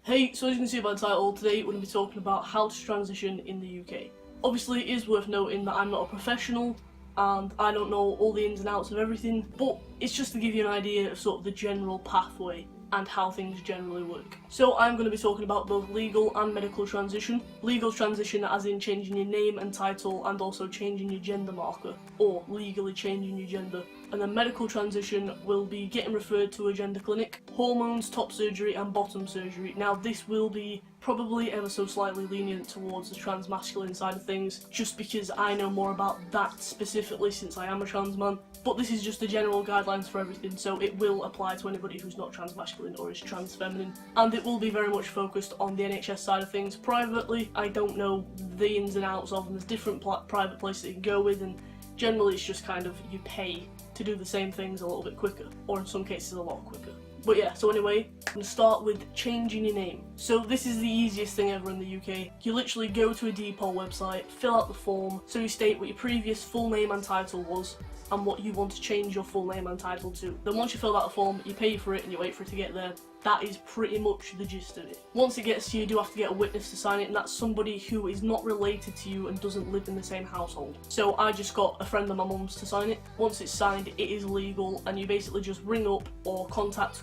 Hey, so as you can see by the title, today we're going to be talking about how to transition in the UK. Obviously it is worth noting that I'm not a professional and I don't know all the ins and outs of everything, but it's just to give you an idea of sort of the general pathway and how things generally work. So I'm going to be talking about both legal and medical transition. Legal transition as in changing your name and title and also changing your gender marker, or legally changing your gender. And then medical transition will be getting referred to a gender clinic, hormones, top surgery and bottom surgery. Now this will be probably ever so slightly lenient towards the trans masculine side of things, just because I know more about that specifically since I am a trans man. But this is just the general guidelines for everything, so it will apply to anybody who's not trans masculine or is trans feminine. And it will be very much focused on the NHS side of things. Privately, I don't know the ins and outs of, and there's different private places that you can go with, and generally it's just kind of you pay to do the same things a little bit quicker, or in some cases a lot quicker. But yeah, so anyway, I'm going to start with changing your name. So this is the easiest thing ever in the UK. You literally go to a DPOL website, fill out the form, so you state what your previous full name and title was, and what you want to change your full name and title to. Then once you fill out the form, you pay for it and you wait for it to get there. That is pretty much the gist of it. Once it gets to you, you do have to get a witness to sign it, and that's somebody who is not related to you and doesn't live in the same household. So I just got a friend of my mum's to sign it. Once it's signed, it is legal, and you basically just ring up or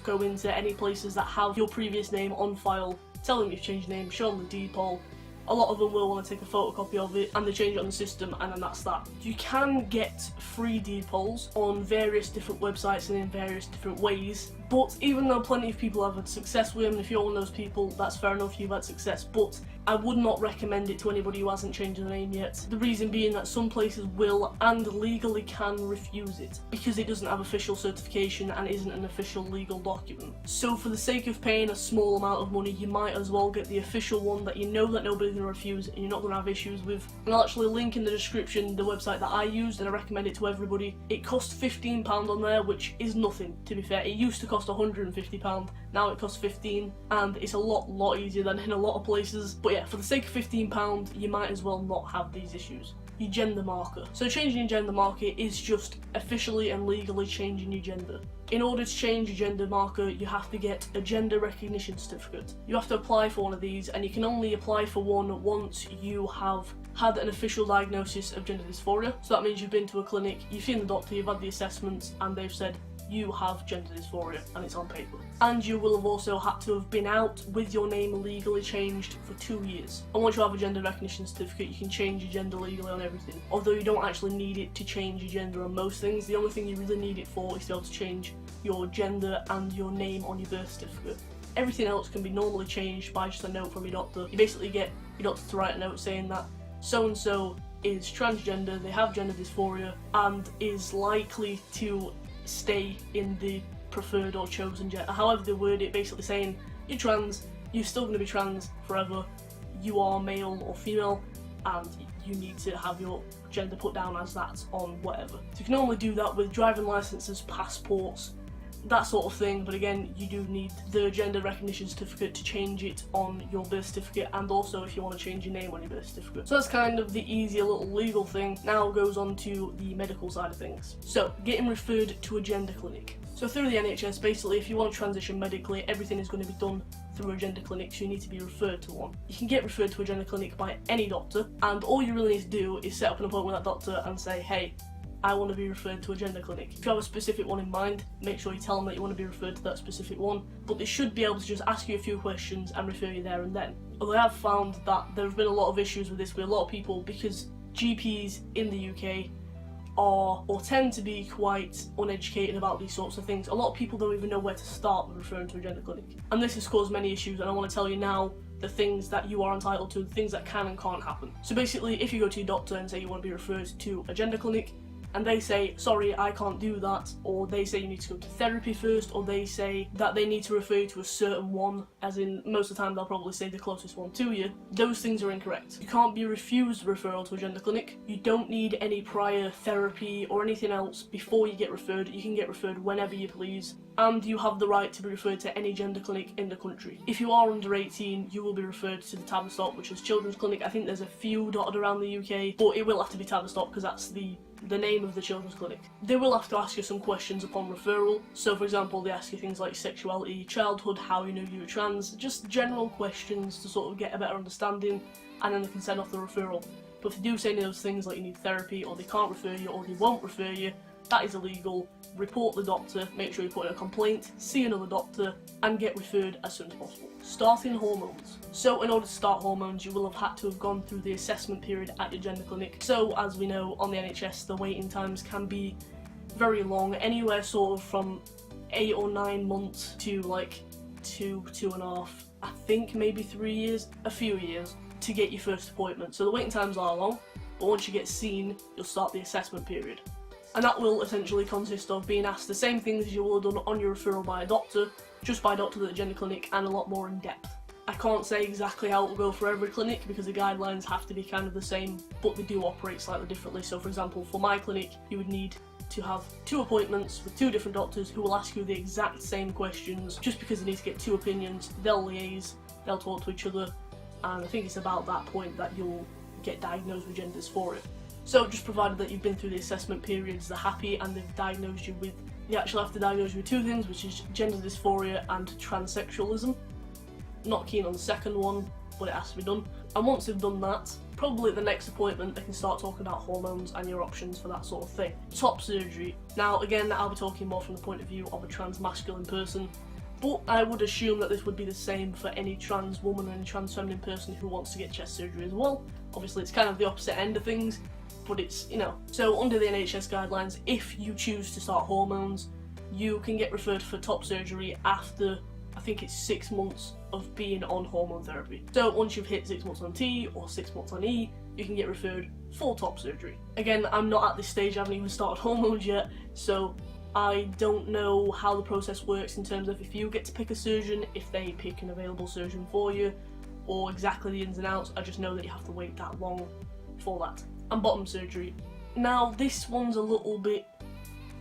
go into any places that have your previous name on file, tell them you've changed your name, show them the DPOL. A lot of them will want to take a photocopy of it and they change it on the system, and then that's that. You can get free DPOLs on various different websites and in various different ways, but even though plenty of people have had success with them, if you're one of those people, that's fair enough, you've had success, but I would not recommend it to anybody who hasn't changed their name yet. The reason being that some places will and legally can refuse it because it doesn't have official certification and isn't an official legal document. So for the sake of paying a small amount of money, you might as well get the official one that you know that nobody's going to refuse and you're not going to have issues with. And I'll actually link in the description the website that I used, and I recommend it to everybody. It costs £15 on there, which is nothing, to be fair. It used to cost £150, now it costs £15, and it's a lot easier than in a lot of places. But yeah, for the sake of £15, you might as well not have these issues. Your gender marker. So changing your gender marker is just officially and legally changing your gender. In order to change your gender marker, you have to get a gender recognition certificate. You have to apply for one of these, and you can only apply for one once you have had an official diagnosis of gender dysphoria. So that means you've been to a clinic, you've seen the doctor, you've had the assessments, and they've said you have gender dysphoria, and it's on paper. And you will have also had to have been out with your name legally changed for 2 years. And once you have a gender recognition certificate, you can change your gender legally on everything. Although you don't actually need it to change your gender on most things, the only thing you really need it for is to be able to change your gender and your name on your birth certificate. Everything else can be normally changed by just a note from your doctor. You basically get your doctor to write a note saying that so-and-so is transgender, they have gender dysphoria, and is likely to stay in the preferred or chosen gender. However they word it, basically saying you're trans, you're still going to be trans forever, you are male or female, and you need to have your gender put down as that on whatever. So you can only do that with driving licenses, passports, that sort of thing, but again, you do need the gender recognition certificate to change it on your birth certificate, and also if you want to change your name on your birth certificate. So that's kind of the easier little legal thing. Now goes on to the medical side of things. So getting referred to a gender clinic. So through the NHS, basically if you want to transition medically, everything is going to be done through a gender clinic, so you need to be referred to one. You can get referred to a gender clinic by any doctor, and all you really need to do is set up an appointment with that doctor and say, hey, I want to be referred to a gender clinic. If you have a specific one in mind, make sure you tell them that you want to be referred to that specific one, but they should be able to just ask you a few questions and refer you there and then. Although I have found that there have been a lot of issues with this with a lot of people, because GPs in the UK are, or tend to be, quite uneducated about these sorts of things. A lot of people don't even know where to start with referring to a gender clinic. And this has caused many issues, and I want to tell you now the things that you are entitled to, the things that can and can't happen. So basically, if you go to your doctor and say you want to be referred to a gender clinic, and they say, sorry, I can't do that, or they say you need to go to therapy first, or they say that they need to refer you to a certain one, as in most of the time they'll probably say the closest one to you, those things are incorrect. You can't be refused referral to a gender clinic. You don't need any prior therapy or anything else before you get referred. You can get referred whenever you please, and you have the right to be referred to any gender clinic in the country. If you are under 18, you will be referred to the Tavistock, which is children's clinic. I think there's a few dotted around the UK, but it will have to be Tavistock because that's the the name of the children's clinic. They will have to ask you some questions upon referral. So for example, they ask you things like sexuality, childhood, how you knew you were trans, just general questions to sort of get a better understanding, and then they can send off the referral. But if they do say any of those things like you need therapy, or they can't refer you, or they won't refer you, that is illegal. Report the doctor, make sure you put in a complaint, see another doctor, and get referred as soon as possible. Starting hormones. So in order to start hormones, you will have had to have gone through the assessment period at your gender clinic. So as we know, on the NHS, the waiting times can be very long, anywhere sort of from 8 or 9 months to like 2.5, I think maybe 3 years, a few years, to get your first appointment. So the waiting times are long, but once you get seen, you'll start the assessment period. And that will essentially consist of being asked the same things as you will have done on your referral by a doctor, just by a doctor at the gender clinic, and a lot more in depth. I can't say exactly how it will go for every clinic because the guidelines have to be kind of the same, but they do operate slightly differently. So for example, for my clinic, you would need to have 2 appointments with 2 different doctors who will ask you the exact same questions. Just because they need to get 2 opinions, they'll liaise, they'll talk to each other, and I think it's about that point that you'll get diagnosed with gender dysphoria. So just provided that you've been through the assessment periods, they're happy, and they've diagnosed you with, they actually have to diagnose you with 2 things, which is gender dysphoria and transsexualism. Not keen on the second one, but it has to be done. And once they've done that, probably at the next appointment they can start talking about hormones and your options for that sort of thing. Top surgery. Now again, I'll be talking more from the point of view of a trans masculine person, but I would assume that this would be the same for any trans woman or any trans feminine person who wants to get chest surgery as well. Obviously it's kind of the opposite end of things, but it's, you know. So under the NHS guidelines, if you choose to start hormones, you can get referred for top surgery after, I think it's 6 months of being on hormone therapy. So once you've hit 6 months on T or 6 months on E, you can get referred for top surgery. Again, I'm not at this stage, I haven't even started hormones yet, so I don't know how the process works in terms of if you get to pick a surgeon, if they pick an available surgeon for you, or exactly the ins and outs. I just know that you have to wait that long for that. And bottom surgery. Now this one's a little bit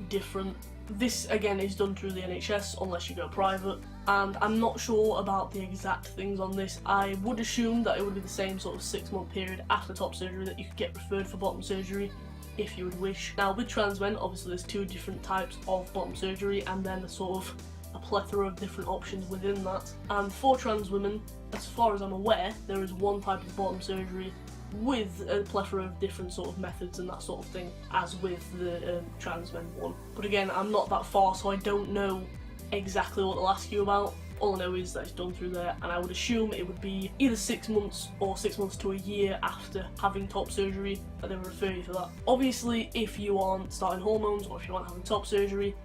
different. This again is done through the NHS unless you go private, and I'm not sure about the exact things on this. I would assume that it would be the same sort of 6-month period after top surgery that you could get referred for bottom surgery if you would wish. Now with trans men, obviously there's 2 different types of bottom surgery, and then there's sort of a plethora of different options within that. And for trans women, as far as I'm aware, there is 1 type of bottom surgery with a plethora of different sort of methods and that sort of thing, as with the trans men one. But again, I'm not that far, so I don't know exactly what they'll ask you about. All I know is that it's done through there, and I would assume it would be either 6 months or 6 months to a year after having top surgery that they will refer you for that. Obviously, if you aren't starting hormones or if you aren't having top surgery,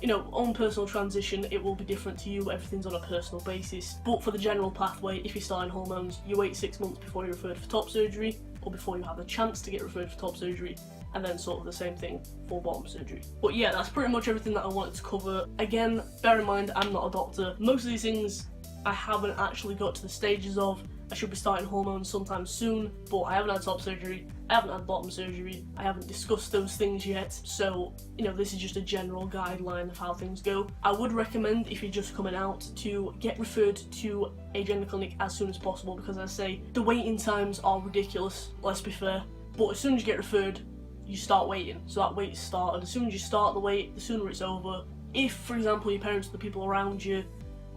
you know, on personal transition, it will be different to you, everything's on a personal basis. But for the general pathway, if you're starting hormones, you wait 6 months before you're referred for top surgery, or before you have the chance to get referred for top surgery, and then sort of the same thing for bottom surgery. But yeah, that's pretty much everything that I wanted to cover. Again, bear in mind, I'm not a doctor. Most of these things I haven't actually got to the stages of. I should be starting hormones sometime soon, but I haven't had top surgery, I haven't had bottom surgery, I haven't discussed those things yet, so, you know, this is just a general guideline of how things go. I would recommend, if you're just coming out, to get referred to a gender clinic as soon as possible, because as I say, the waiting times are ridiculous, let's be fair, but as soon as you get referred, you start waiting, so that wait started. As soon as you start the wait, the sooner it's over. If, for example, your parents or the people around you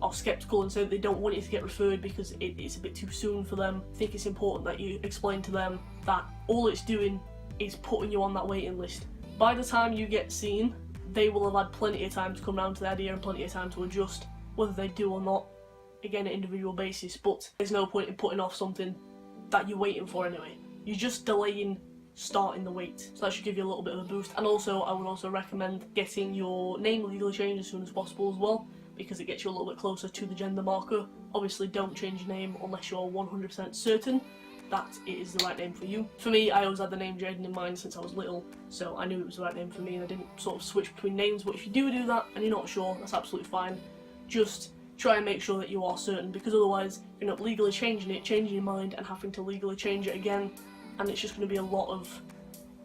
are sceptical and say that they don't want you to get referred because it's a bit too soon for them, I think it's important that you explain to them that all it's doing is putting you on that waiting list. By the time you get seen, they will have had plenty of time to come around to the idea and plenty of time to adjust, whether they do or not, again, an individual basis, but there's no point in putting off something that you're waiting for anyway. You're just delaying starting the wait, so that should give you a little bit of a boost. And also, I would also recommend getting your name legally changed as soon as possible as well, because it gets you a little bit closer to the gender marker. Obviously, don't change your name unless you're 100% certain that it is the right name for you. For me, I always had the name Jaden in mind since I was little, so I knew it was the right name for me, and I didn't sort of switch between names. But if you do that and you're not sure, that's absolutely fine. Just try and make sure that you are certain, because otherwise you're not legally changing it, changing your mind and having to legally change it again, and it's just going to be a lot of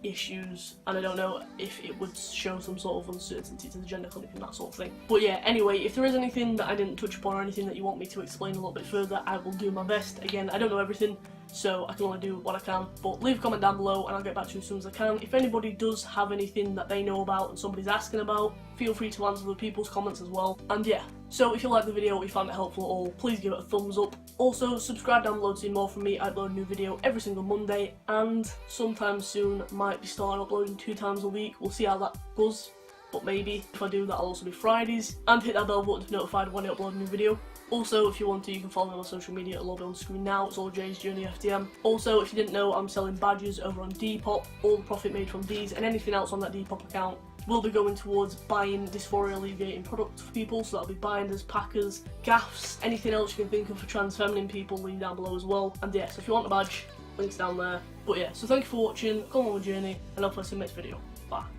issues, and I don't know if it would show some sort of uncertainty to the gender clinic and that sort of thing. But yeah, anyway, if there is anything that I didn't touch upon or anything that you want me to explain a little bit further, I will do my best. Again, I don't know everything, so I can only do what I can. But leave a comment down below and I'll get back to you as soon as I can. If anybody does have anything that they know about and somebody's asking about, feel free to answer other people's comments as well. And yeah, so if you liked the video or you found it helpful at all, please give it a thumbs up. Also, subscribe down below to see more from me. I upload a new video every single Monday, and sometime soon might be starting uploading 2 times a week. We'll see how that goes, but maybe if I do, that'll also be Fridays. And hit that bell button to be notified when I upload a new video. Also, if you want to, you can follow me on social media. It'll all be on screen now. It's all Jay's Journey FTM. Also, if you didn't know, I'm selling badges over on Depop. All the profit made from these and anything else on that Depop account will be going towards buying dysphoria alleviating products for people. So that'll be binders, packers, gaffs, anything else you can think of for trans feminine people, leave down below as well. And yeah, so if you want a badge, links down there. But yeah, so thank you for watching. Come on my journey, and I'll see you in the next video. Bye.